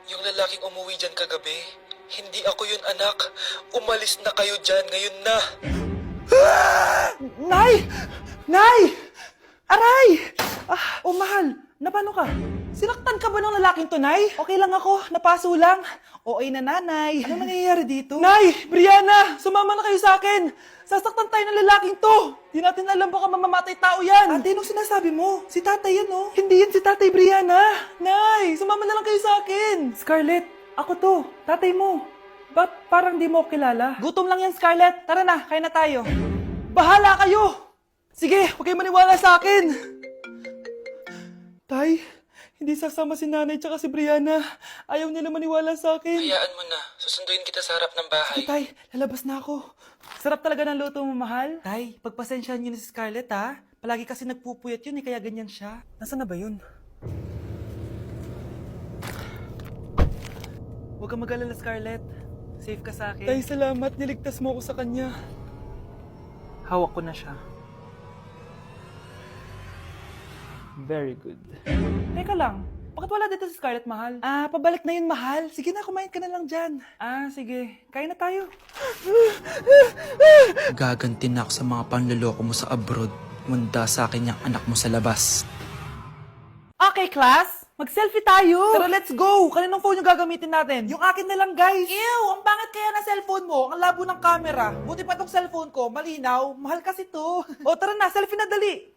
Yung lalaking umuwi dyan kagabi, hindi ako yun, anak. Umalis na kayo dyan ngayon na. Nay! Nay! Aray! Mahal, napano ka? Sinaktan ka ba ng lalaking to, Nay? Okay lang ako, napaso lang. Okay na, nanay. Ano nangyayari dito? Nay! Brianna! Sumama na kayo sa akin! Sasaktan tayo ng lalaking to! Di natin alam baka mamamatay tao yan! Ate, anong sinasabi mo? Si tatay yan, oh. Hindi yan si tatay, Brianna! Nay! Sumama na lang kayo sa akin! Scarlett, ako to. Tatay mo. Ba't parang di mo ako kilala? Gutom lang yan, Scarlett. Tara na, kain na tayo. Bahala kayo! Sige, huwag kayo maniwala sa akin! Tay, hindi sasama si nanay tsaka si Brianna. Ayaw nila maniwala sa akin. Hayaan mo na. Susunduin kita sa harap ng bahay. Sige, tay, lalabas na ako. Sarap talaga ng luto mo, mahal. Tay, pagpasensyahan niyo na si Scarlett, ha? Palagi kasi nagpupuyat yun, kaya ganyan siya. Nasaan na ba yun? Huwag kang mag-alala, Scarlett. Safe ka sa akin. Tay, salamat. Niligtas mo ako sa kanya. Hawak ko na siya. Very good. Teka lang, bakit wala dito si Scarlett, mahal? Pabalik na yun, mahal. Sige na, kumain ka na lang dyan. Sige. Kain na tayo. Gaganti na ako sa mga panloloko mo sa abroad. Manda sa akin yung anak mo sa labas. Okay, class. Mag-selfie tayo. Tara, let's go. Kaninong phone yung gagamitin natin? Yung akin na lang, guys. Ew, ang pangit kaya na cellphone mo. Ang labo ng camera. Buti pa tong cellphone ko. Malinaw. Mahal kasi to. O, tara na. Selfie na dali.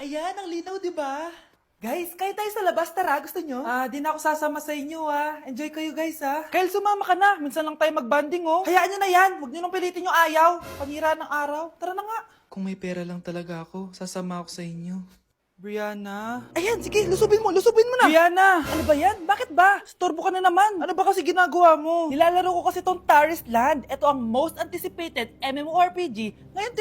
Ayan, ang linaw, di ba? Guys, kain tayo sa labas. Tara, gusto nyo? Di na ako sasama sa inyo, Enjoy kayo, guys, Kyle, sumama ka na. Minsan lang tayo mag-banding, oh. Hayaan nyo na yan. Huwag nyo nang pilitin yung ayaw. Panira ng araw. Tara na nga. Kung may pera lang talaga ako, sasama ako sa inyo. Brianna? Ayan, sige, lusubin mo na. Brianna! Ano ba yan? Bakit ba? Storbo ka na naman. Ano ba kasi ginagawa mo? Nilalaro ko kasi tong Taris Land. Ito ang most anticipated MMORPG ngayon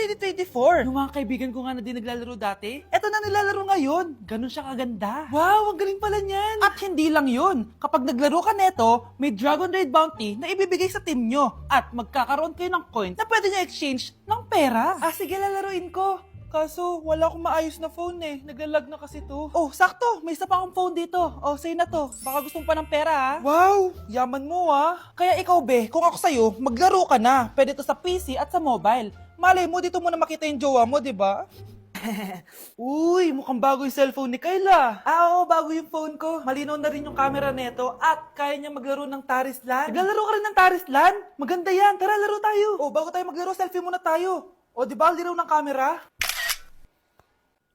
2024. Yung mga kaibigan ko nga na di naglalaro dati, ito na nilalaro ngayon. Ganun siya kaganda. Wow, ang galing pala niyan. At hindi lang yun. Kapag naglaro ka neto, may Dragon Raid Bounty na ibibigay sa team nyo. At magkakaroon kayo ng coins na pwede nyo exchange ng pera. Sige, lalaruin ko. Kaso, wala akong maayos na phone Naglalag na kasi to. Oh, sakto! May isa pa akong phone dito. Oh, sa'yo na to. Baka gusto mo pa ng pera, Wow! Yaman mo, Kaya ikaw, be, kung ako sa'yo, maglaro ka na. Pwede to sa PC at sa mobile. Malay mo, dito mo na makita yung jowa mo, di ba? Uy, mukhang bago yung cellphone ni Kayla. Oo, bago yung phone ko. Malinaw na rin yung camera neto at kaya niya maglaro ng Taris Land. Naglalaro ka rin ng Taris Land? Maganda yan. Tara, laro tayo. Oh, bago tayo maglaro, selfie muna tayo. O, di ba, liraw ng camera?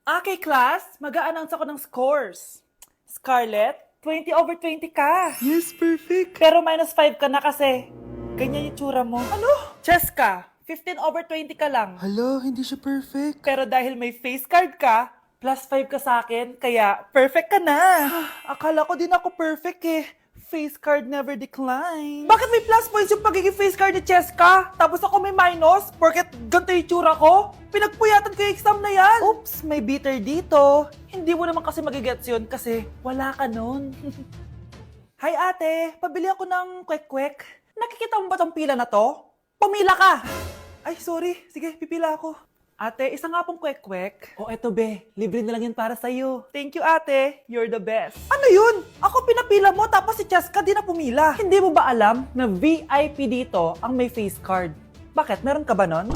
Okay, class. Mag-a-announce ako ng scores. Scarlett, 20/20 ka. Yes, perfect. Pero -5 ka na kasi ganyan yung tsura mo. Ano? Cheska, 15/20 ka lang. Hala, hindi siya perfect. Pero dahil may face card ka, +5 ka sa akin, kaya perfect ka na. Akala ko din ako perfect Face card never decline. Bakit may plus points yung pagiging face card ni Cheska? Tapos ako may minus? Porket ganito yung tsura ko? Pinagpuyatan ko yung exam na yan. Oops, may bitter dito. Hindi mo naman kasi magigets yun kasi wala ka nun. Hi ate, pabili ako ng kwek-kwek. Nakikita mo ba tong pila na to? Pumila ka! Ay, sorry. Sige, pipila ako. Ate, isa nga pong kwek-kwek. Eto be, libre na lang yun para sa'yo. Thank you ate, you're the best. Ano yun? Ako pinapila mo tapos si Cheska di na pumila. Hindi mo ba alam na VIP dito ang may face card? Bakit? Meron ka ba nun?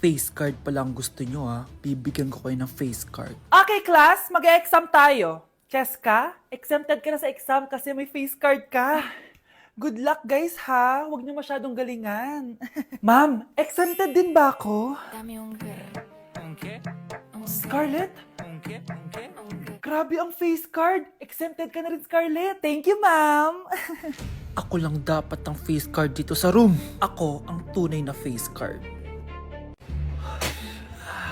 Face card pala ang gusto nyo Bibigyan ko kayo ng face card. Okay class, mag-exam tayo. Cheska, exempted ka na sa exam kasi may face card ka. Good luck guys ha, huwag niyo masyadong galingan. Ma'am, exempted din ba ako? Scarlett? Grabe ang face card. Exempted ka na rin, Scarlett. Thank you, ma'am. Ako lang dapat ang face card dito sa room. Ako ang tunay na face card.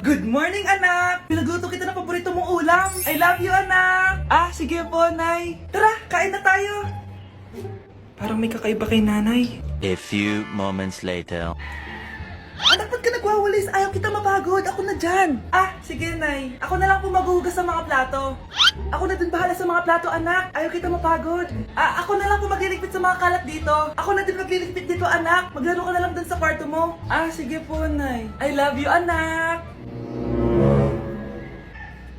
Good morning, anak! Pinagluto kita ng paborito mong ulam. I love you, anak! Sige po, Nay. Tara, kain na tayo. Parang may kakaiba kay nanay. A few moments later. Anak, ba't ka nagwawalis? Ayaw kita mapagod. Ako na dyan. Sige, Nay. Ako na lang po maghuhugas sa mga plato. Ako na din bahala sa mga plato, anak. Ayaw kita mapagod. Ako na lang po magliligpit sa mga kalat dito. Ako na din magliligpit dito, anak. Maglaro ka na lang dun sa kwarto mo. Sige po, Nay. I love you, anak.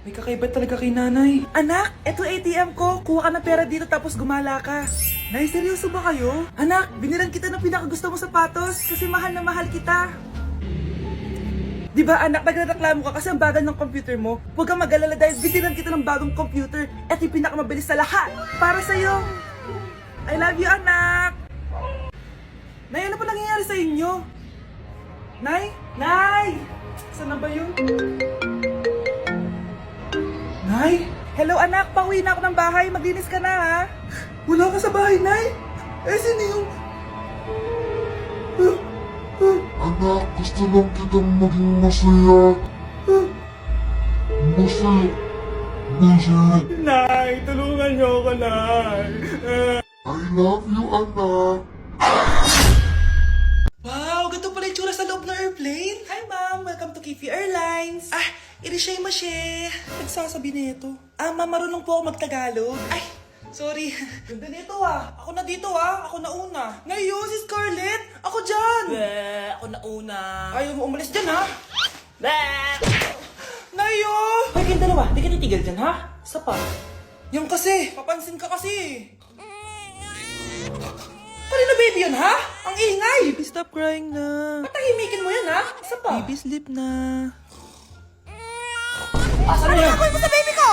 May kakaiba talaga kay nanay. Anak, eto ATM ko. Kuha ka ng pera dito tapos gumala ka. Nay, seryoso ba kayo? Anak, binilan kita ng pinakagusto mo sapatos kasi mahal na mahal kita. Di ba anak, nagreklamo ka kasi ang bagal ng computer mo? Huwag kang mag-alala dahil binilan kita ng bagong computer at yung pinakamabilis sa lahat. Para sa'yo. I love you, anak. Nay, ano pa nangyayari sa inyo? Nay? Nay! Saan na ba yun? Nay? Hello anak, pauwi na ako ng bahay. Maglinis ka na ha. Wala ka sa bahay, Nay? Eh, sino yung... Anak, gusto lang kitang maging masaya. Masaya. Masaya. Nay, tulungan niyo ako, Nay. I love you, anak. Wow, ganito pala yung tsura sa loob ng airplane. Hi, Ma'am. Welcome to Kifi Airlines. Irishay Mashe. Nagsasabi nito. Ma'am, marunong po ako magtagalog. Ay, sorry. Ganda nito Ako na dito Ako na una. Ngayon, si Scarlett. Ako dyan. Ako na una. Ayaw mo umalis dyan Nayo! Hoy, kayong dalawa. Di ka titigil dyan Isa pa. Yung kasi. Papansin ka kasi. Kanina baby yun Ang ingay. Baby, stop crying na. Patahimikin mo yan Isa pa. Baby, sleep na. Ano yan? Gagawin mo sa baby ko?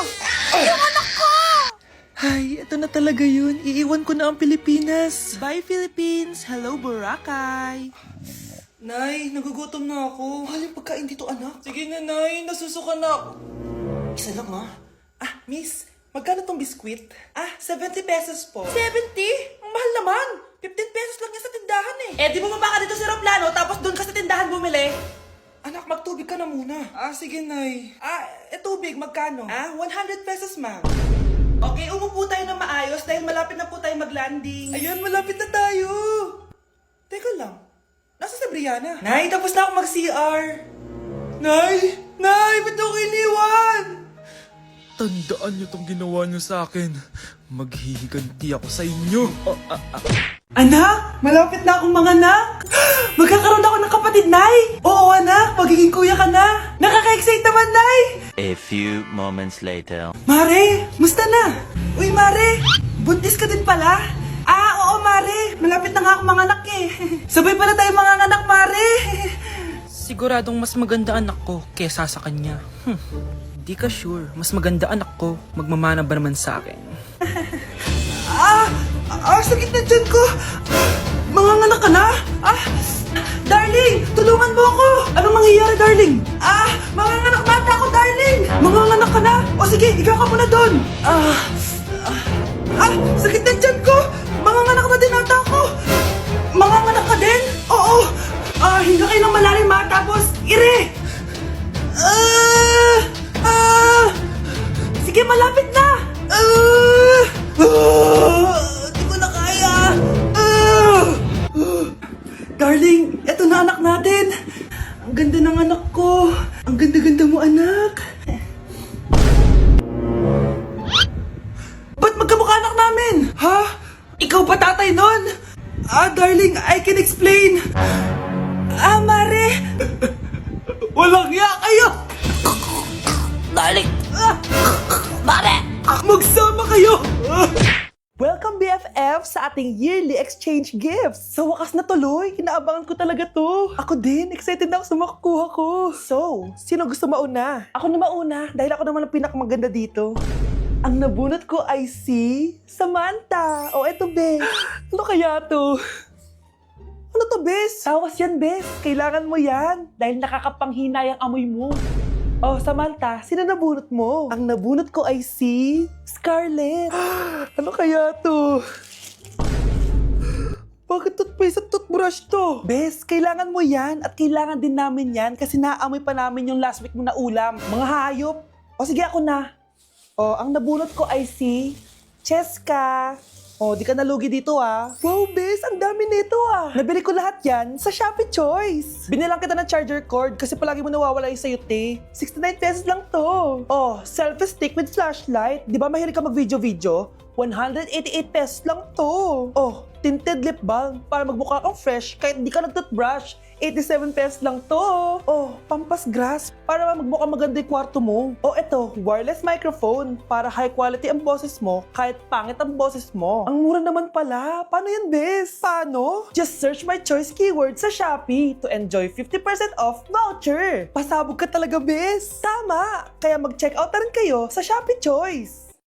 Yung anak ko! Ay, ito na talaga yun. Iiwan ko na ang Pilipinas. Bye, Philippines. Hello, Boracay. Nay, nagugutom na ako. Mahal yung pagkain dito, anak. Sige na, Nay. Nasusuka na ako. Isa lang, Miss, magkano tong biskwit? 70 pesos po. 70? Ang mahal naman. 15 pesos lang yan sa tindahan di bumaba ka dito sa aeroplano tapos doon ka sa tindahan bumili. Anak, magtubig ka na muna. Sige, Nay. Tubig, magkano? 100 pesos, ma'am. Okay, umupo tayo na maayos dahil malapit na po tayo mag-landing. Ayun, malapit na tayo. Teka lang. Nasa si Brianna? Nay, tapos na ako mag-CR. Nay! Nay! Ba't ako iniwan? Tandaan niyo tong ginawa niyo sa akin. Maghihiganti ako sa inyo. Anak! Malapit na akong manganak! Magkakaroon ako ng kapatid, Nay! Oo, anak! Magiging kuya ka na! Nakaka-excite naman, Nay! A few moments later. Mare! Musta na? Uy, Mare! Buntis ka din pala? Oo, Mare! Malapit na nga akong manganak Sabay pala tayo manganganak, Mare! Siguradong mas maganda anak ko kesa sa kanya. Di ka sure. Mas maganda anak ko. Magmamana ba naman sa akin? Sakit na dyan ko! Manganganak ka na? Darling! Tulungan mo ako! Anong mangyayari, darling? Manganganak bata ako, darling! Manganganak ka na? O sige, ikaw ka muna doon! Sakit na dyan ko! Manganganak na din ata ako! Manganganak ka din? Oo! Hinga kayo ng malalim tapos ire! Sige, malapit na! Di ko na kaya! Darling, eto na anak natin! Ang ganda ng anak ko! Ang ganda-ganda mo, anak! Ba't magkamukha anak namin? Ikaw ba tatay nun? Darling, I can explain! Mare! Walang hiya kayo! Darling! Mare! Magsama kayo! Welcome BFF sa ating yearly exchange gifts! Sa wakas na tuloy, inaabangan ko talaga to. Ako din, excited na ako sa makukuha ko. So, sino gusto mauna? Ako na mauna dahil ako naman ang pinakamaganda dito. Ang nabunot ko ay si Samantha. Eto, Bes. Ano kaya to? Ano to, Bes? Tawas yan, Bes. Kailangan mo yan dahil nakakapanghinay ang amoy mo. Samantha, sino nabunot mo? Ang nabunot ko ay si Scarlett. Ano kaya to? Bakit toothpaste at toothbrush to? Bes, kailangan mo yan at kailangan din namin yan kasi naamoy pa namin yung last week mo na ulam. Mga hayop. Sige, ako na. Ang nabunot ko ay si Cheska. Di ka nalugi dito Wow, Bes, ang dami nito Nabili ko lahat yan sa Shopee Choice. Binilang kita ng charger cord kasi palagi mo nawawala yung sayo, 69 pesos lang to. Selfie stick with flashlight. Di ba mahilig ka mag-video-video? 188 pesos lang to. Oh, tinted lip balm para magmukha kang fresh kahit di ka nag-toothbrush. 87 pesos lang to. Oh, pampas grass para magmukha maganda yung kwarto mo. Oh, eto, wireless microphone para high quality ang boses mo kahit pangit ang boses mo. Ang mura naman pala. Paano yan, bes? Paano? Just search my choice keyword sa Shopee to enjoy 50% off voucher. Pasabog ka talaga, bes. Tama. Kaya mag-check out na rin kayo sa Shopee Choice.